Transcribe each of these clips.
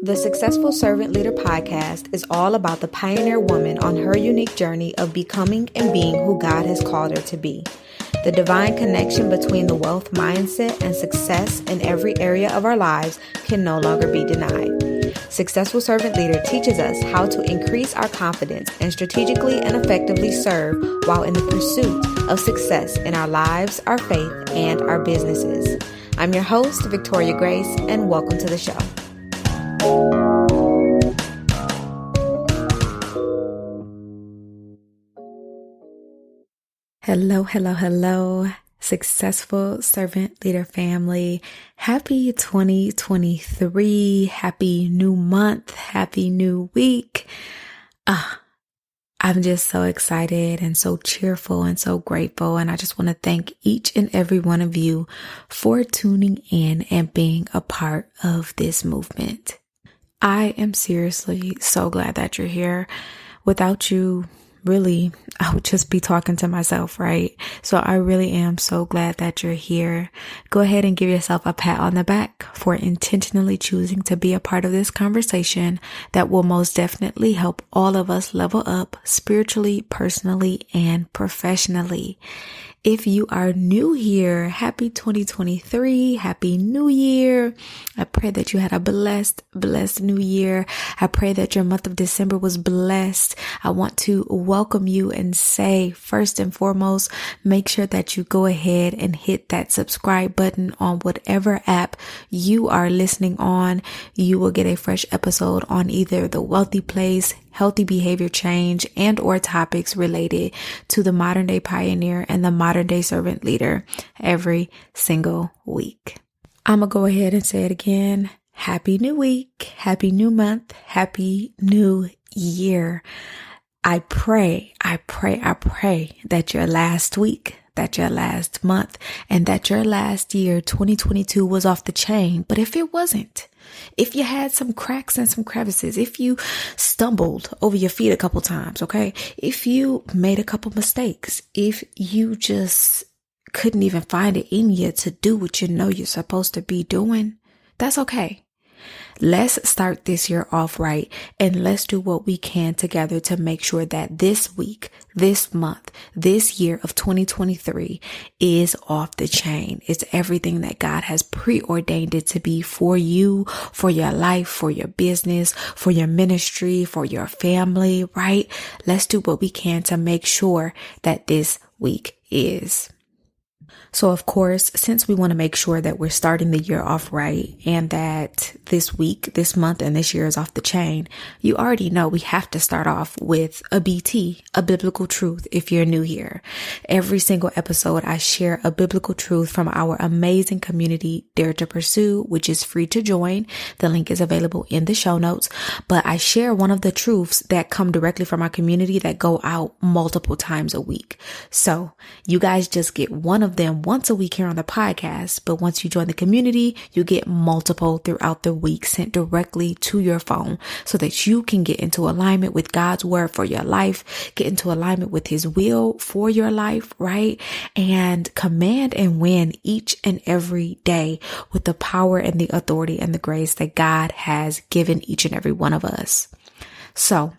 The Successful Servant Leader podcast is all about the pioneer woman on her unique journey of becoming and being who God has called her to be. The divine connection between the wealth mindset and success in every area of our lives can no longer be denied. Successful Servant Leader teaches us how to increase our confidence and strategically and effectively serve while in the pursuit of success in our lives, our faith, and our businesses. I'm your host, Victoria Grace, and welcome to the show. Hello, Successful Servant Leader family. Happy 2023. Happy new month. Happy new week. I'm just so excited and so cheerful and so grateful. And I just want to thank each and every one of you for tuning in and being a part of this movement. I am seriously so glad that you're here. Without you, really, I would just be talking to myself, right? So I really am so glad that you're here. Go ahead and give yourself a pat on the back for intentionally choosing to be a part of this conversation that will most definitely help all of us level up spiritually, personally, and professionally. If you are new here, happy 2023, happy new year. I pray that you had a blessed new year. I pray that your month of December was blessed. I want to welcome you and say, first and foremost, make sure that you go ahead and hit that subscribe button on whatever app you are listening on. You will get a fresh episode on either the Wealthy Place, healthy behavior change, and or topics related to the modern day pioneer and the modern day servant leader every single week. I'm going to go ahead and say it again. Happy new week, happy new month, happy new year. I pray that your last week, that your last month, and that your last year, 2022, was off the chain. But if it wasn't, if you had some cracks and some crevices, if you stumbled over your feet a couple times, okay? If you made a couple mistakes, if you just couldn't even find it in you to do what you know you're supposed to be doing, that's okay. Let's start this year off right, and let's do what we can together to make sure that this week, this month, this year of 2023 is off the chain. It's everything that God has preordained it to be for you, for your life, for your business, for your ministry, for your family, right? Let's do what we can to make sure that this week is. So of course, since we want to make sure that we're starting the year off right and that this week, this month, and this year is off the chain, you already know we have to start off with a BT, a biblical truth if you're new here. Every single episode, I share a biblical truth from our amazing community, Dare to Pursue, which is free to join. The link is available in the show notes. But I share one of the truths that come directly from our community that go out multiple times a week. So you guys just get one of them once a week here on the podcast, but once you join the community, you get multiple throughout the week sent directly to your phone so that you can get into alignment with God's word for your life, get into alignment with his will for your life, right? And command and win each and every day with the power and the authority and the grace that God has given each and every one of us. So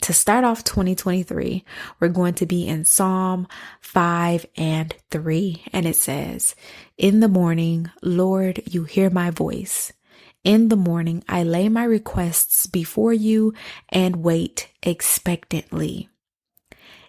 to start off 2023, we're going to be in Psalm 5 and 3. And it says, "In the morning, Lord, you hear my voice. In the morning, I lay my requests before you and wait expectantly."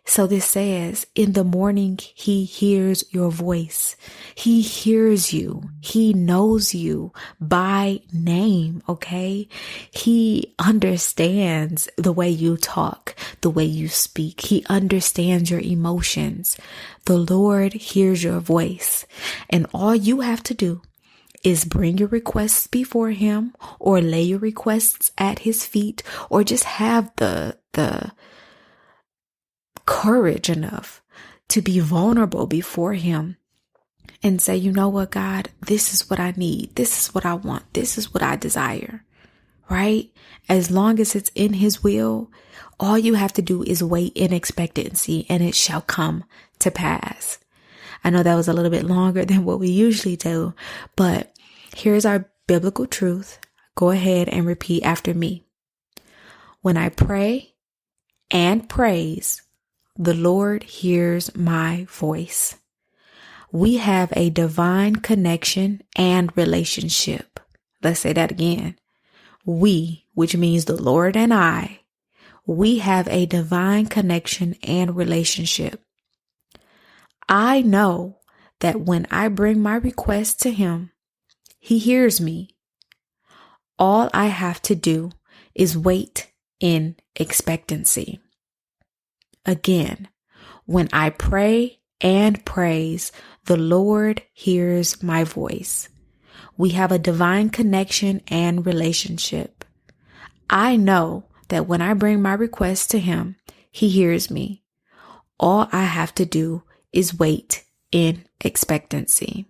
So this says, in the morning, he hears your voice. He hears you. He knows you by name, okay? He understands the way you talk, the way you speak. He understands your emotions. The Lord hears your voice. And all you have to do is bring your requests before him, or lay your requests at his feet, or just have the courage enough to be vulnerable before him and say, you know what, God, this is what I need. This is what I want. This is what I desire, right? As long as it's in his will, all you have to do is wait in expectancy and it shall come to pass. I know that was a little bit longer than what we usually do, but here's our biblical truth. go ahead and repeat after me. When I pray and praise, the Lord hears my voice. We have a divine connection and relationship. Let's say that again. We, which means the Lord and I, we have a divine connection and relationship. I know that when I bring my request to Him, He hears me. All I have to do is wait in expectancy. Again, when I pray and praise, the Lord hears my voice. We have a divine connection and relationship. I know that when I bring my request to Him, He hears me. All I have to do is wait in expectancy.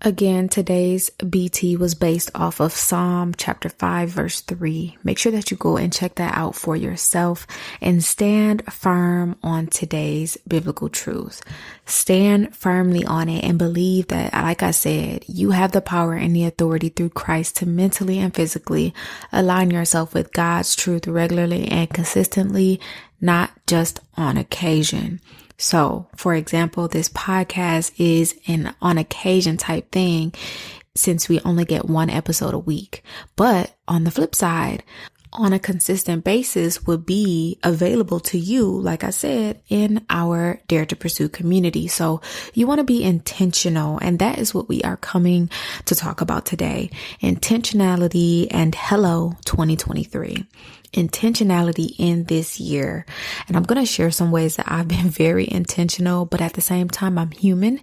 Again, today's BT was based off of Psalm chapter 5, verse 3. Make sure that you go and check that out for yourself and stand firm on today's biblical truth. Stand firmly on it and believe that, like I said, you have the power and the authority through Christ to mentally and physically align yourself with God's truth regularly and consistently, not just on occasion. So, for example, this podcast is an on occasion type thing since we only get one episode a week. But on the flip side, on a consistent basis would be available to you, like I said, in our Dare to Pursue community. So you want to be intentional, and that is what we are coming to talk about today. Intentionality and hello 2023. Intentionality in this year. And I'm going to share some ways that I've been very intentional, but at the same time, I'm human.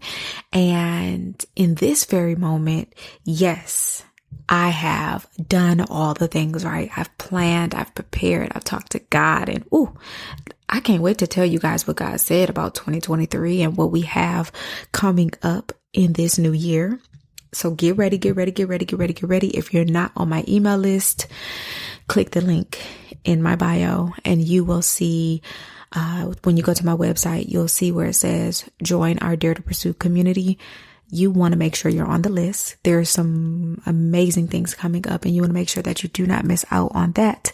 And in this very moment, yes, I have done all the things right. I've planned, I've prepared, I've talked to God, and I can't wait to tell you guys what God said about 2023 and what we have coming up in this new year. So get ready, get ready, get ready, get ready, get ready. If you're not on my email list, click the link in my bio and you will see, when you go to my website, you'll see where it says join our Dare to Pursue community. You want to make sure you're on the list. There are some amazing things coming up and you want to make sure that you do not miss out on that.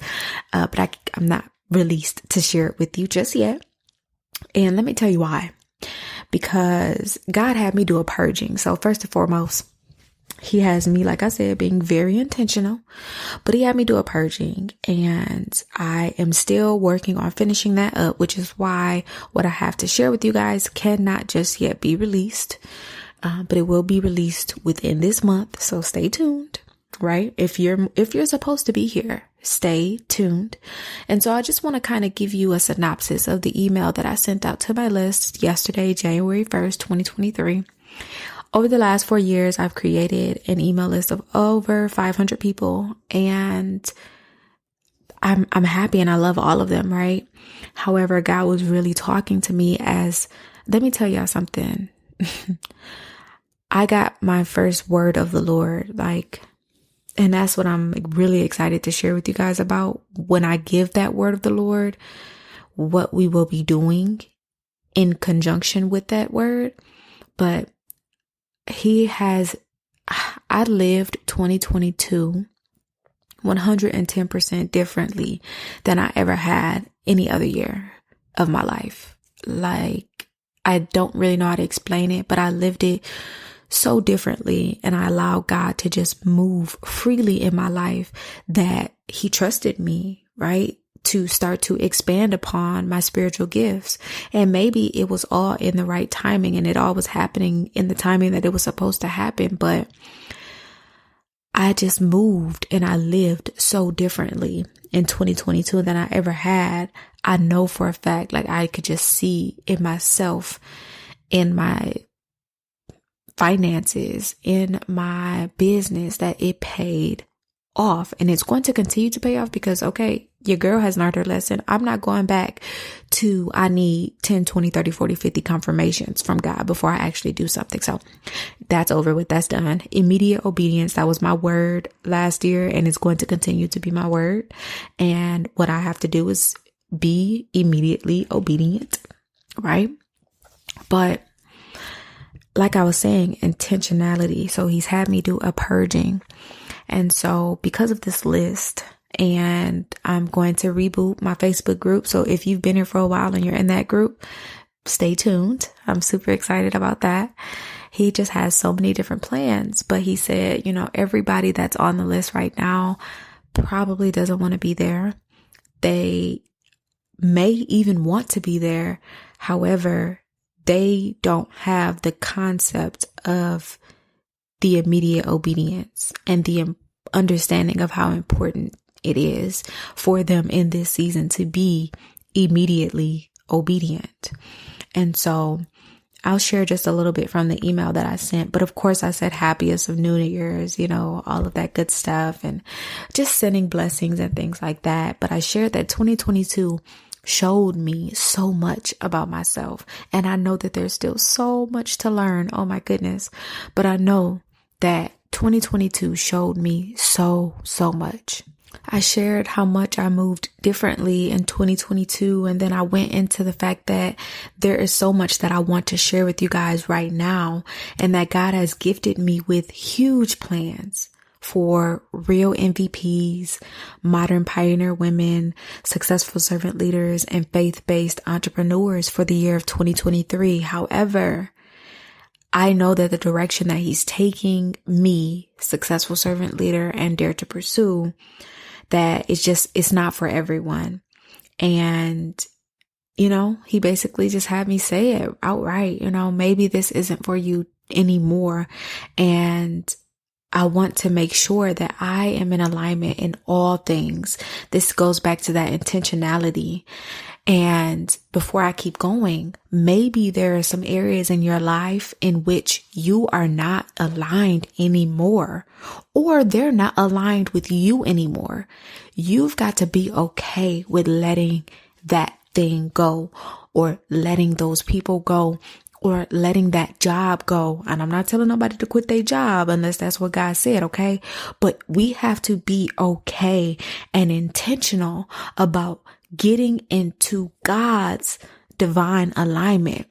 But I'm not released to share it with you just yet. And let me tell you why. Because God had me do a purging. So first and foremost, He has me, like I said, being very intentional, but He had me do a purging and I am still working on finishing that up, which is why what I have to share with you guys cannot just yet be released. But it will be released within this month. So stay tuned, right? If you're supposed to be here, stay tuned. And so I just want to kind of give you a synopsis of the email that I sent out to my list yesterday, January 1st, 2023. Over the last 4 years, I've created an email list of over 500 people and I'm happy and I love all of them, right? However, God was really talking to me let me tell y'all something. I got my first word of the Lord, and that's what I'm really excited to share with you guys about. When I give that word of the Lord, what we will be doing in conjunction with that word. But I lived 2022 110% differently than I ever had any other year of my life. I don't really know how to explain it, but I lived it so differently and I allowed God to just move freely in my life that He trusted me, right? To start to expand upon my spiritual gifts. And maybe it was all in the right timing and it all was happening in the timing that it was supposed to happen. But I just moved and I lived so differently in 2022 than I ever had. I know for a fact, I could just see in myself, in my finances, in my business, that it paid off and it's going to continue to pay off because, okay, your girl has learned her lesson. I'm not going back to, I need 10, 20, 30, 40, 50 confirmations from God before I actually do something. So that's over with. That's done. Immediate obedience. That was my word last year and it's going to continue to be my word. And what I have to do is be immediately obedient, right? But like I was saying, intentionality. So He's had me do a purging. And so because of this list, and I'm going to reboot my Facebook group. So if you've been here for a while and you're in that group, stay tuned. I'm super excited about that. He just has so many different plans, but he said, everybody that's on the list right now probably doesn't want to be there. They may even want to be there. However, they don't have the concept of the immediate obedience and the understanding of how important it is for them in this season to be immediately obedient. And so I'll share just a little bit from the email that I sent. But of course, I said happiest of New Year's, all of that good stuff and just sending blessings and things like that. But I shared that 2022 showed me so much about myself. And I know that there's still so much to learn. Oh my goodness. But I know that 2022 showed me so much. I shared how much I moved differently in 2022. And then I went into the fact that there is so much that I want to share with you guys right now, and that God has gifted me with huge plans for real MVPs, modern pioneer women, successful servant leaders, and faith-based entrepreneurs for the year of 2023. However, I know that the direction that he's taking me, successful servant leader and dare to pursue, that it's not for everyone. And, he basically just had me say it outright, maybe this isn't for you anymore. And I want to make sure that I am in alignment in all things. This goes back to that intentionality. And before I keep going, maybe there are some areas in your life in which you are not aligned anymore, or they're not aligned with you anymore. You've got to be okay with letting that thing go, or letting those people go, or letting that job go. And I'm not telling nobody to quit their job unless that's what God said, okay? But we have to be okay and intentional about getting into God's divine alignment.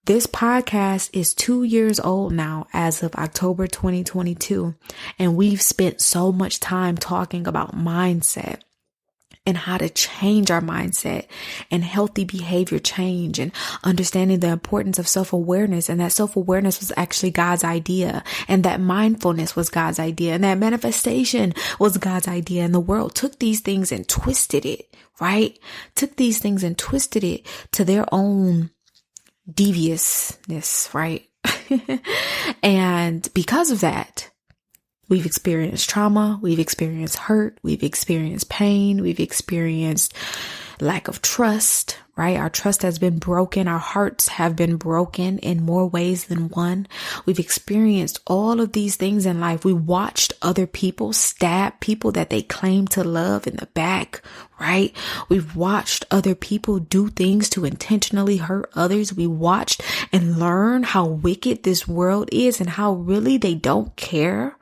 This podcast is 2 years old now as of October 2022. And we've spent so much time talking about mindset and how to change our mindset and healthy behavior change and understanding the importance of self-awareness. And that self-awareness was actually God's idea, and that mindfulness was God's idea, and that manifestation was God's idea. And the world took these things and twisted it, right? Took these things and twisted it to their own deviousness, right? And because of that, we've experienced trauma, we've experienced hurt, we've experienced pain, we've experienced lack of trust, right? Our trust has been broken. Our hearts have been broken in more ways than one. We've experienced all of these things in life. We watched other people stab people that they claim to love in the back, right? We've watched other people do things to intentionally hurt others. We watched and learned how wicked this world is and how really they don't care,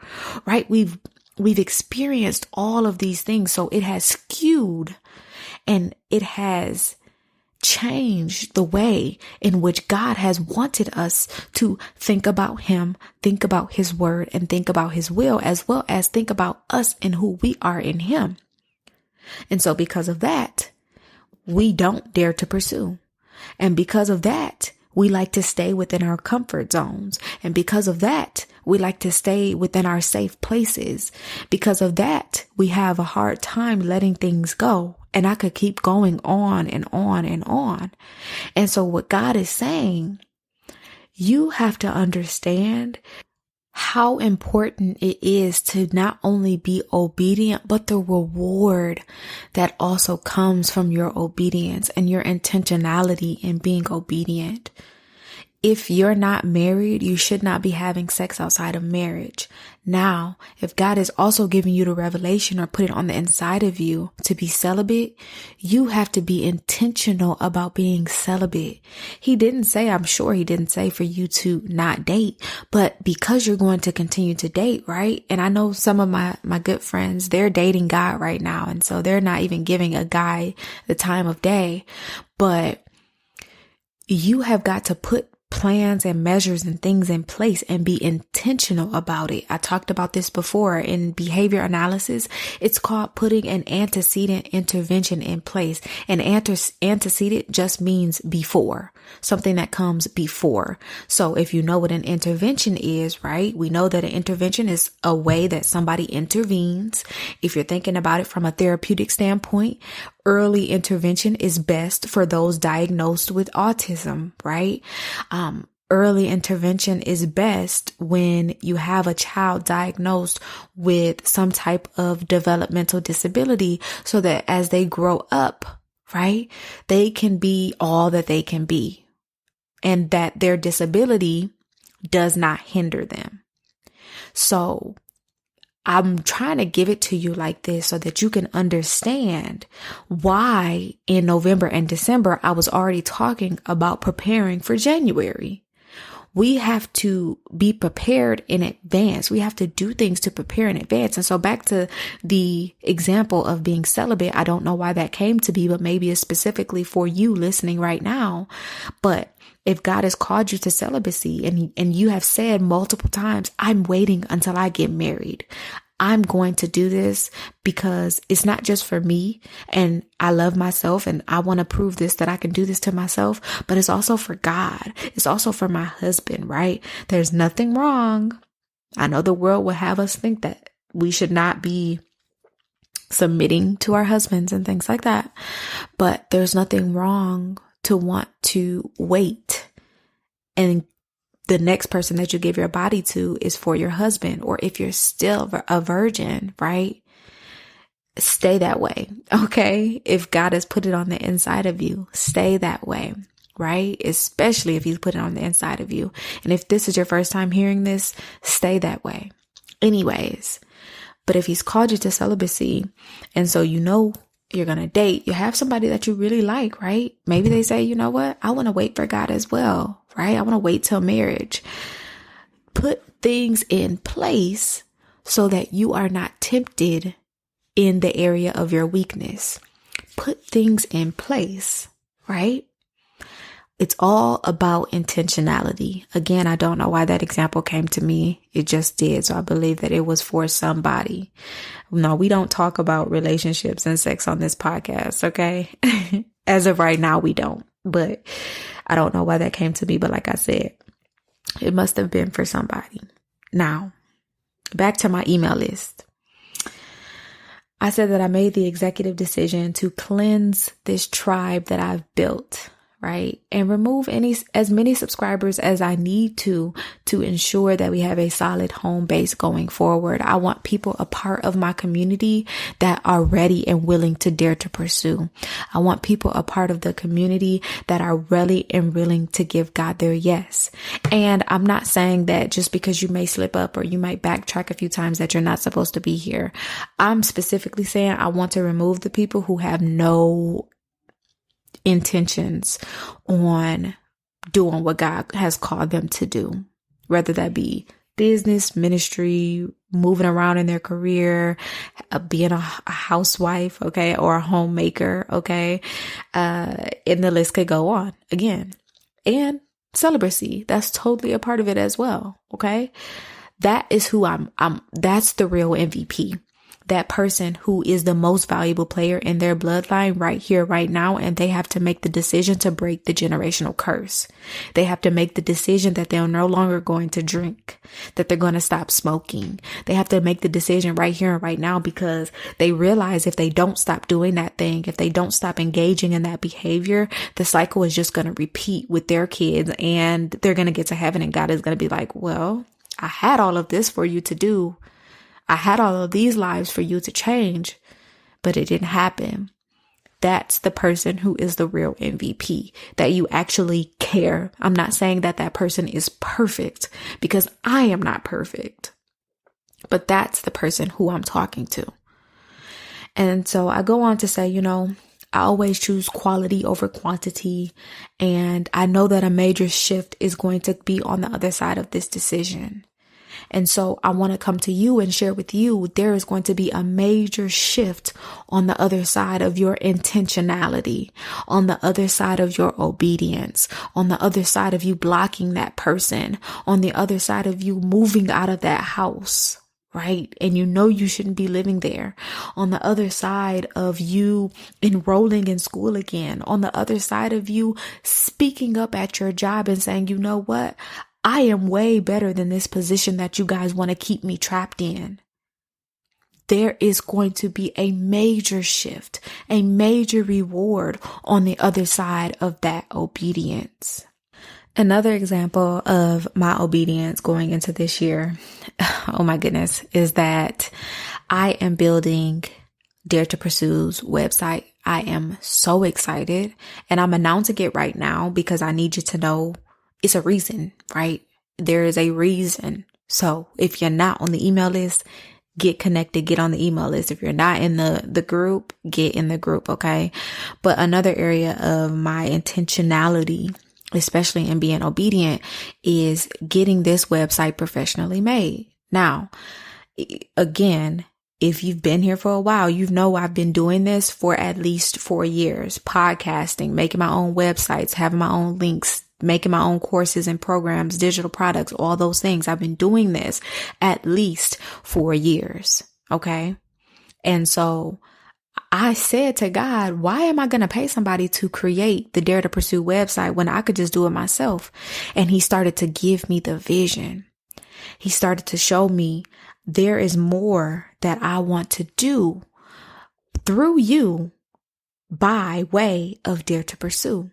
right? We've experienced all of these things. So it has skewed and it has changed the way in which God has wanted us to think about him, think about his word, and think about his will, as well as think about us and who we are in him. And so because of that, we don't dare to pursue. And because of that, we like to stay within our comfort zones. And because of that, we like to stay within our safe places. Because of that, we have a hard time letting things go. And I could keep going on and on and on. And so what God is saying, you have to understand how important it is to not only be obedient, but the reward that also comes from your obedience and your intentionality in being obedient. If you're not married, you should not be having sex outside of marriage. Now, if God is also giving you the revelation or put it on the inside of you to be celibate, you have to be intentional about being celibate. I'm sure he didn't say for you to not date, but because you're going to continue to date, right? And I know some of my good friends, they're dating God right now. And so they're not even giving a guy the time of day, but you have got to put plans and measures and things in place and be intentional about it. I talked about this before in behavior analysis. It's called putting an antecedent intervention in place. An antecedent just means before, something that comes before. So if you know what an intervention is, right? We know that an intervention is a way that somebody intervenes. If you're thinking about it from a therapeutic standpoint, early intervention is best for those diagnosed with autism, right? Early intervention is best when you have a child diagnosed with some type of developmental disability, so that as they grow up, right, they can be all that they can be, and that their disability does not hinder them. So I'm trying to give it to you like this so that you can understand why in November and December, I was already talking about preparing for January. We have to be prepared in advance. We have to do things to prepare in advance. And so back to the example of being celibate, I don't know why that came to be, but maybe it's specifically for you listening right now. But if God has called you to celibacy and you have said multiple times, I'm waiting until I get married. I'm going to do this because it's not just for me and I love myself and I want to prove this, that I can do this to myself, but it's also for God. It's also for my husband, right? There's nothing wrong. I know the world will have us think that we should not be submitting to our husbands and things like that, but there's nothing wrong to want to wait, and the next person that you give your body to is for your husband. Or if you're still a virgin, right? Stay that way. Okay. If God has put it on the inside of you, stay that way, right? Especially if he's put it on the inside of you. And if this is your first time hearing this, stay that way. Anyways, but if he's called you to celibacy, and so you know you're going to date, you have somebody that you really like, right? Maybe they say, you know what? I want to wait for God as well, right? I want to wait till marriage. Put things in place so that you are not tempted in the area of your weakness. Put things in place, right? It's all about intentionality. Again, I don't know why that example came to me. It just did. So I believe that it was for somebody. No, we don't talk about relationships and sex on this podcast, okay? As of right now, we don't. But I don't know why that came to me. But like I said, it must have been for somebody. Now, back to my email list. I said that I made the executive decision to cleanse this tribe that I've built, right? And remove as many subscribers as I need to ensure that we have a solid home base going forward. I want people a part of my community that are ready and willing to dare to pursue. I want people a part of the community that are ready and willing to give God their yes. And I'm not saying that just because you may slip up or you might backtrack a few times that you're not supposed to be here. I'm specifically saying I want to remove the people who have no intentions on doing what God has called them to do, whether that be business, ministry, moving around in their career, being a housewife, okay, or a homemaker, okay, and the list could go on again. And celibacy, that's totally a part of it as well, okay? That is who that's the real MVP. That person who is the most valuable player in their bloodline right here, right now. And they have to make the decision to break the generational curse. They have to make the decision that they're no longer going to drink, that they're going to stop smoking. They have to make the decision right here and right now, because they realize if they don't stop doing that thing, if they don't stop engaging in that behavior, the cycle is just going to repeat with their kids, and they're going to get to heaven and God is going to be like, well, I had all of this for you to do. I had all of these lives for you to change, but it didn't happen. That's the person who is the real MVP, that you actually care. I'm not saying that that person is perfect, because I am not perfect, but that's the person who I'm talking to. And so I go on to say, I always choose quality over quantity. And I know that a major shift is going to be on the other side of this decision. And so I want to come to you and share with you, there is going to be a major shift on the other side of your intentionality, on the other side of your obedience, on the other side of you blocking that person, on the other side of you moving out of that house. Right? And you know you shouldn't be living there. On the other side of you enrolling in school again. On the other side of you speaking up at your job and saying, you know what? I am way better than this position that you guys want to keep me trapped in. There is going to be a major shift, a major reward on the other side of that obedience. Another example of my obedience going into this year, oh my goodness, is that I am building Dare to Pursue's website. I am so excited, and I'm announcing it right now because I need you to know it's a reason, right? There is a reason. So if you're not on the email list, get connected, get on the email list. If you're not in the group, get in the group. Okay. But another area of my intentionality, especially in being obedient, is getting this website professionally made. Now, again, if you've been here for a while, you know I've been doing this for at least 4 years, podcasting, making my own websites, having my own links, making my own courses and programs, digital products, all those things. I've been doing this at least 4 years. Okay. And so I said to God, why am I going to pay somebody to create the Dare to Pursue website when I could just do it myself? And he started to give me the vision. He started to show me there is more that I want to do through you by way of Dare to Pursue.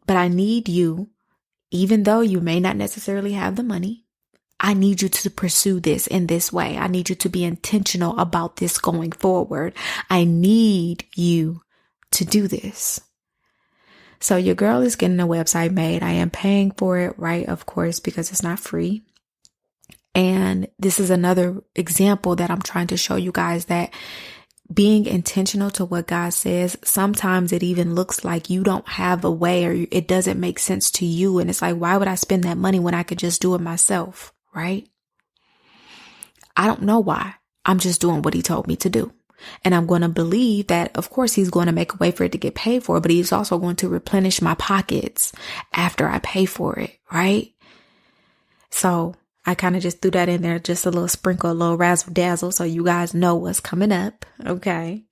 But I need you, even though you may not necessarily have the money, I need you to pursue this in this way. I need you to be intentional about this going forward. I need you to do this. So your girl is getting a website made. I am paying for it, right? Of course, because it's not free. And this is another example that I'm trying to show you guys that being intentional to what God says, sometimes it even looks like you don't have a way or it doesn't make sense to you. And it's like, why would I spend that money when I could just do it myself? Right? I don't know why. I'm just doing what he told me to do. And I'm going to believe that, of course, he's going to make a way for it to get paid for, but he's also going to replenish my pockets after I pay for it. Right? So I kind of just threw that in there, just a little sprinkle, a little razzle dazzle, so you guys know what's coming up. Okay.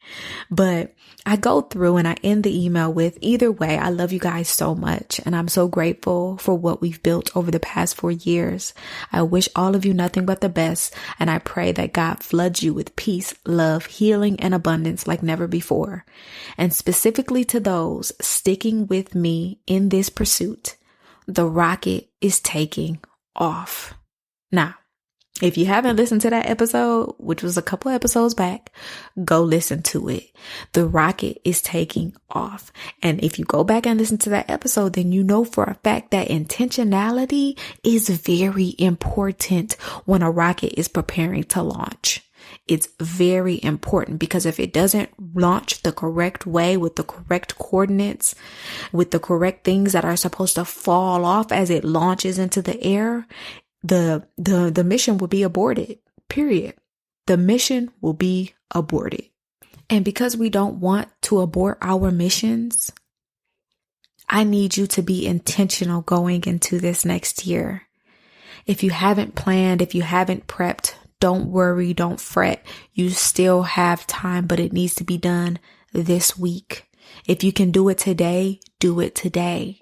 But I go through and I end the email with, either way, I love you guys so much. And I'm so grateful for what we've built over the past 4 years. I wish all of you nothing but the best. And I pray that God floods you with peace, love, healing, and abundance like never before. And specifically to those sticking with me in this pursuit, the rocket is taking off. Now, if you haven't listened to that episode, which was a couple episodes back, go listen to it. The rocket is taking off. And if you go back and listen to that episode, then you know for a fact that intentionality is very important when a rocket is preparing to launch. It's very important because if it doesn't launch the correct way with the correct coordinates, with the correct things that are supposed to fall off as it launches into the air, the mission will be aborted, period. The mission will be aborted. And because we don't want to abort our missions, I need you to be intentional going into this next year. If you haven't planned, if you haven't prepped, don't worry, don't fret. You still have time, but it needs to be done this week. If you can do it today, do it today.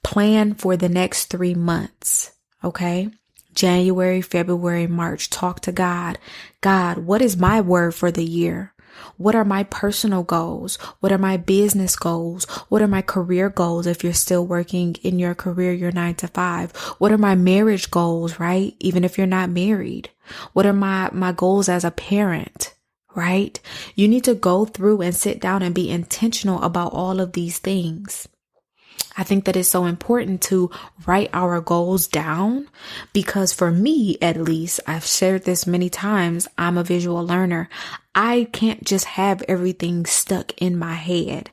Plan for the next 3 months, okay? January, February, March. Talk to God. God, what is my word for the year? What are my personal goals? What are my business goals? What are my career goals? If you're still working in your career, your 9 to 5, what are my marriage goals, right? Even if you're not married, what are my goals as a parent, right? You need to go through and sit down and be intentional about all of these things. I think that it's so important to write our goals down because for me, at least, I've shared this many times, I'm a visual learner. I can't just have everything stuck in my head.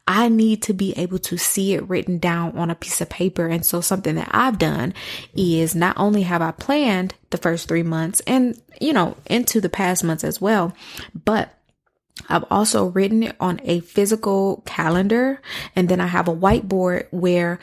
I need to be able to see it written down on a piece of paper. And so something that I've done is not only have I planned the first 3 months and, into the past months as well, but I've also written it on a physical calendar, and then I have a whiteboard where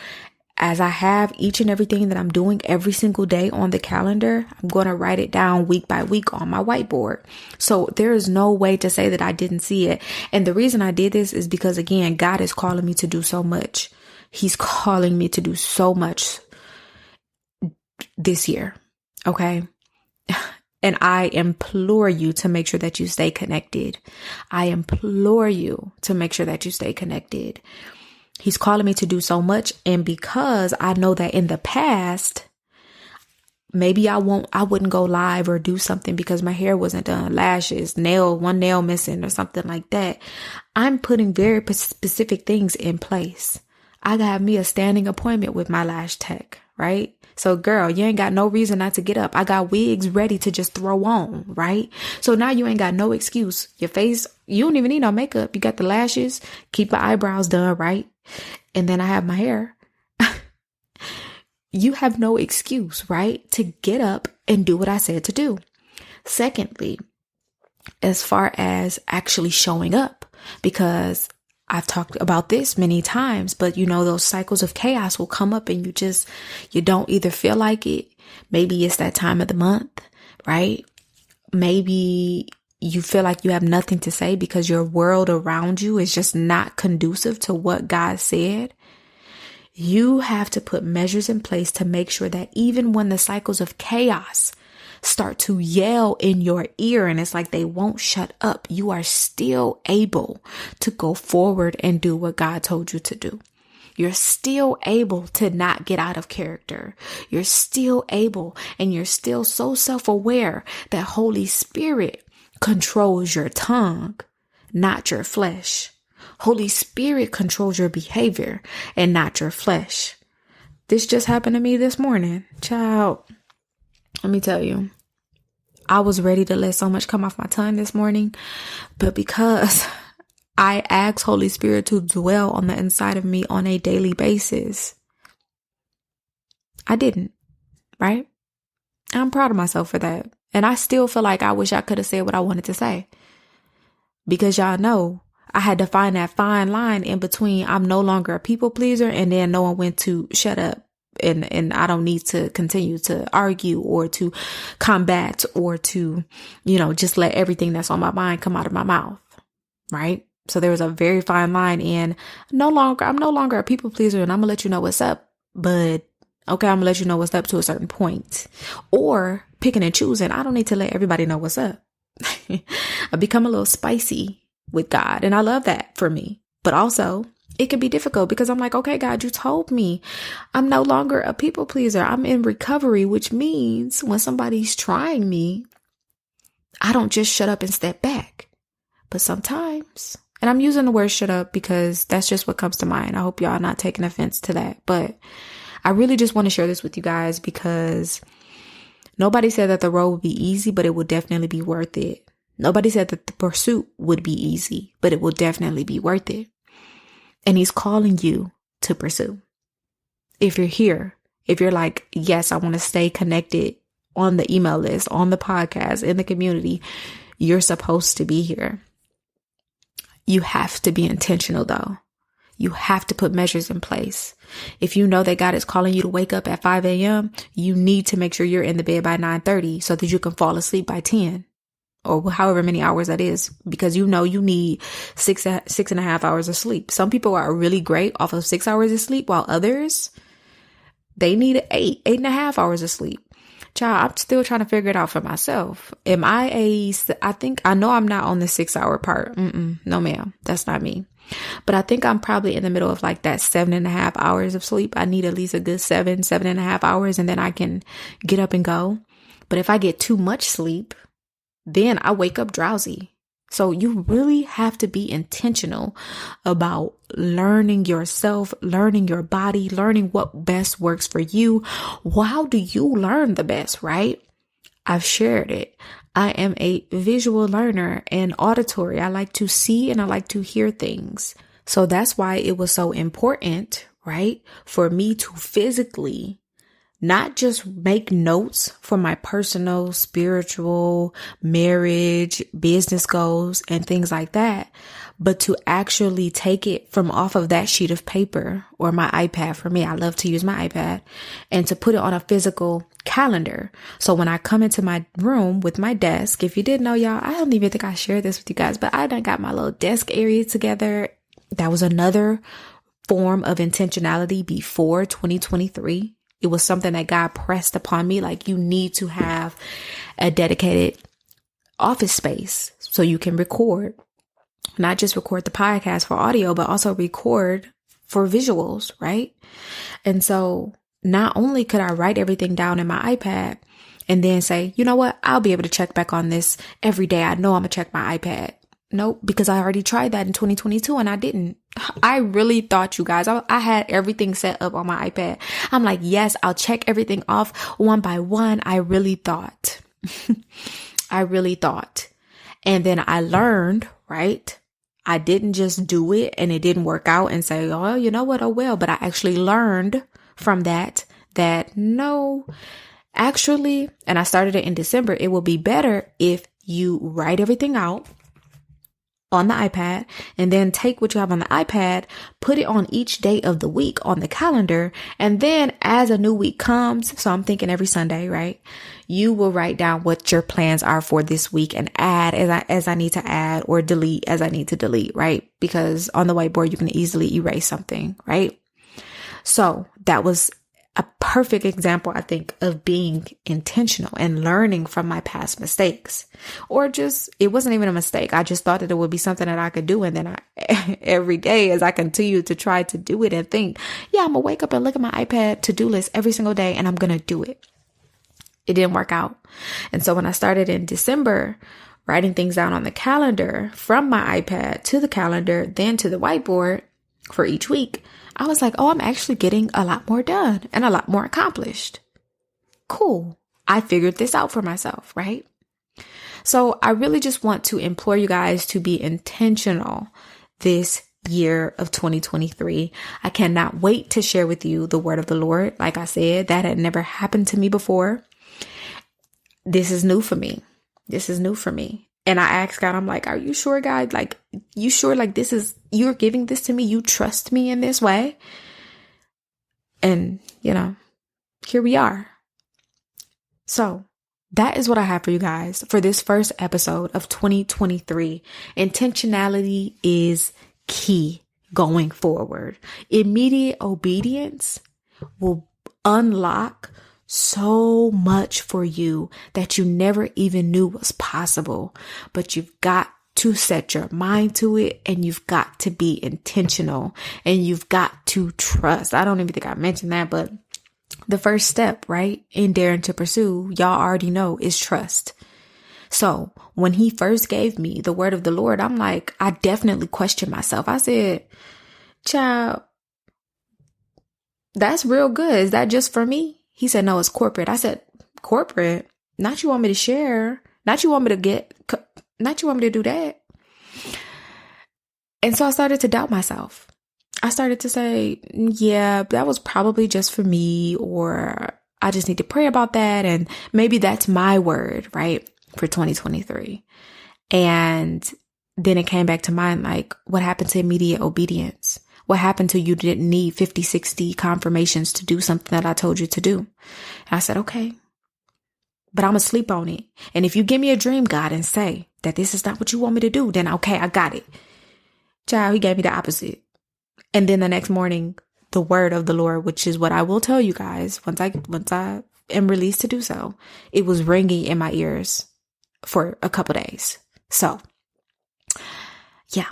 as I have each and everything that I'm doing every single day on the calendar, I'm going to write it down week by week on my whiteboard. So there is no way to say that I didn't see it. And the reason I did this is because, again, God is calling me to do so much. He's calling me to do so much this year. Okay. And I implore you to make sure that you stay connected. I implore you to make sure that you stay connected. He's calling me to do so much. And because I know that in the past, maybe I wouldn't go live or do something because my hair wasn't done, lashes, one nail missing or something like that. I'm putting very specific things in place. I got me a standing appointment with my lash tech, right? So girl, you ain't got no reason not to get up. I got wigs ready to just throw on, right? So now you ain't got no excuse. Your face, you don't even need no makeup. You got the lashes, keep your eyebrows done, right? And then I have my hair. You have no excuse, right? To get up and do what I said to do. Secondly, as far as actually showing up, because I've talked about this many times, but those cycles of chaos will come up and you don't either feel like it. Maybe it's that time of the month, right? Maybe you feel like you have nothing to say because your world around you is just not conducive to what God said. You have to put measures in place to make sure that even when the cycles of chaos start to yell in your ear and it's like they won't shut up, you are still able to go forward and do what God told you to do. You're still able to not get out of character. You're still able, and you're still so self-aware that Holy Spirit controls your tongue, not your flesh. Holy Spirit controls your behavior and not your flesh. This just happened to me this morning. Child, let me tell you, I was ready to let so much come off my tongue this morning, but because I asked Holy Spirit to dwell on the inside of me on a daily basis, I didn't, right? I'm proud of myself for that. And I still feel like I wish I could have said what I wanted to say, because y'all know I had to find that fine line in between I'm no longer a people pleaser and then knowing when to shut up. And I don't need to continue to argue or to combat or to, just let everything that's on my mind come out of my mouth. Right. So there was a very fine line in I'm no longer a people pleaser and I'm gonna let you know what's up. But okay, I'm gonna let you know what's up to a certain point, or picking and choosing. I don't need to let everybody know what's up. I become a little spicy with God, and I love that for me. But also, it can be difficult because I'm like, okay, God, you told me I'm no longer a people pleaser. I'm in recovery, which means when somebody's trying me, I don't just shut up and step back. But sometimes, and I'm using the word shut up because that's just what comes to mind. I hope y'all are not taking offense to that. But I really just want to share this with you guys because nobody said that the road would be easy, but it would definitely be worth it. Nobody said that the pursuit would be easy, but it will definitely be worth it. And he's calling you to pursue. If you're here, if you're like, yes, I want to stay connected on the email list, on the podcast, in the community, you're supposed to be here. You have to be intentional though. You have to put measures in place. If you know that God is calling you to wake up at 5 a.m., you need to make sure you're in the bed by 9:30 so that you can fall asleep by 10. Or however many hours that is, because you need 6.5 hours of sleep. Some people are really great off of 6 hours of sleep, while others, they need 8.5 hours of sleep. Child, I'm still trying to figure it out for myself. I know I'm not on the 6 hour part. No ma'am, that's not me. But I think I'm probably in the middle of like that 7.5 hours of sleep. I need at least a good 7.5 hours, and then I can get up and go. But if I get too much sleep, then I wake up drowsy. So you really have to be intentional about learning yourself, learning your body, learning what best works for you. How do you learn the best, right? I've shared it. I am a visual learner and auditory. I like to see and I like to hear things. So that's why it was so important, right, for me to physically not just make notes for my personal, spiritual, marriage, business goals, and things like that, but to actually take it from off of that sheet of paper or my iPad. For me, I love to use my iPad, and to put it on a physical calendar. So when I come into my room with my desk, if you didn't know, y'all, I don't even think I shared this with you guys, but I done got my little desk area together. That was another form of intentionality before 2023. It was something that God pressed upon me. Like, you need to have a dedicated office space so you can record, not just record the podcast for audio, but also record for visuals, right? And so not only could I write everything down in my iPad and then say, you know what, I'll be able to check back on this every day. I know I'm gonna check my iPad. Nope, because I already tried that in 2022 and I didn't. I really thought, you guys, I had everything set up on my iPad. I'm like, yes, I'll check everything off one by one. I really thought. I really thought. And then I learned, right? I didn't just do it and it didn't work out and say, oh, you know what? Oh, well, but I actually learned from that no, actually, and I started it in December, it will be better if you write everything out on the iPad and then take what you have on the iPad, put it on each day of the week on the calendar. And then as a new week comes, so I'm thinking every Sunday, right? You will write down what your plans are for this week and add as I need to add, or delete as I need to delete, right? Because on the whiteboard, you can easily erase something, right? So that was a perfect example, I think, of being intentional and learning from my past mistakes. Or just, it wasn't even a mistake. I just thought that it would be something that I could do. And then every day as I continue to try to do it and think, yeah, I'm gonna wake up and look at my iPad to-do list every single day and I'm gonna do it. It didn't work out. And so when I started in December, writing things down on the calendar from my iPad to the calendar, then to the whiteboard for each week, I was like, oh, I'm actually getting a lot more done and a lot more accomplished. Cool. I figured this out for myself, right? So I really just want to implore you guys to be intentional this year of 2023. I cannot wait to share with you the word of the Lord. Like I said, that had never happened to me before. This is new for me. This is new for me. And I asked God, I'm like, are you sure, God? Like, you sure, like, you're giving this to me? You trust me in this way? And, here we are. So that is what I have for you guys for this first episode of 2023. Intentionality is key going forward. Immediate obedience will unlock so much for you that you never even knew was possible, but you've got to set your mind to it and you've got to be intentional and you've got to trust. I don't even think I mentioned that, but the first step, right, in daring to pursue, y'all already know, is trust. So when he first gave me the word of the Lord, I'm like, I definitely questioned myself. I said, child, that's real good. Is that just for me? He said, no, it's corporate. I said, corporate? Not you want me to share? Not you want me to do that? And so I started to doubt myself. I started to say, yeah, that was probably just for me, or I just need to pray about that. And maybe that's my word, right, for 2023. And then it came back to mind, like, what happened to immediate obedience? What happened to you didn't need 50, 60 confirmations to do something that I told you to do? And I said, okay, but I'm going to sleep on it. And if you give me a dream, God, and say that this is not what you want me to do, then okay, I got it. Child, he gave me the opposite. And then the next morning, the word of the Lord, which is what I will tell you guys once I am released to do so, it was ringing in my ears for a couple days. So yeah.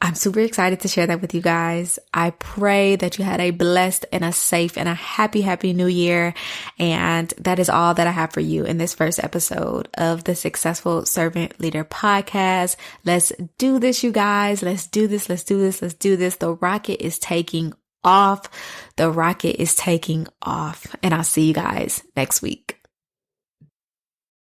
I'm super excited to share that with you guys. I pray that you had a blessed and a safe and a happy new year. And that is all that I have for you in this first episode of the Successful Servant Leader podcast. Let's do this, you guys. Let's do this. Let's do this. Let's do this. The rocket is taking off. The rocket is taking off. And I'll see you guys next week.